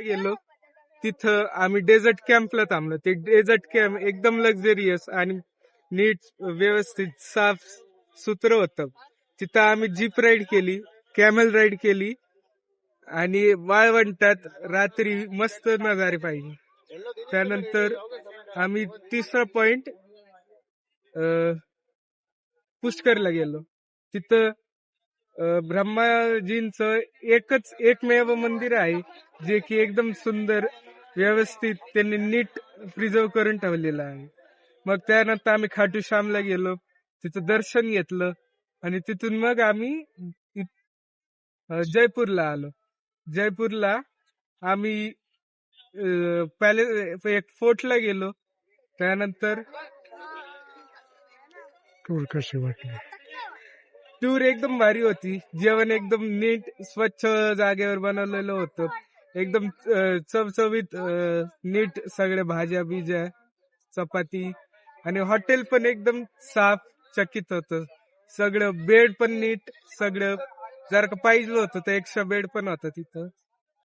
गेलो तिथं आम्ही डेझर्ट कॅम्पला थांबलो. ते डेझर्ट कॅम्प एकदम लक्झरियस आणि नीट व्यवस्थित साफ सुत्र होतं. तिथं आम्ही जीप राईड केली, कॅमेल राईड केली आणि वाळवंटात रात्री मस्त नजारे पाहिजे. त्यानंतर आम्ही तिसरा पॉइंट पुष्करला गेलो. तिथं ब्रह्माजींचं एकमेव मंदिर आहे जे की एकदम सुंदर व्यवस्थित त्यांनी नीट प्रिझर्व करून ठेवलेलं आहे. मग त्यानंतर आम्ही खाटू श्यामला गेलो, तिथं दर्शन घेतलं आणि तिथून मग आम्ही जयपूरला आलो. जयपूरला आम्ही पॅलेस एक फोर्टला गेलो. त्यानंतर टूर कशी वाटली? टूर एकदम भारी होती. जेवण एकदम नीट स्वच्छ जागेवर बनवलेलं होतं. एकदम चवचवीत नीट सगळ्या भाज्या बिज्या चपाती आणि हॉटेल पण एकदम साफ चकित होतं. सगळं बेड पण नीट, सगळं जर का पाहिजे होतं तर एक्स्ट्रा बेड पण होतं तिथं.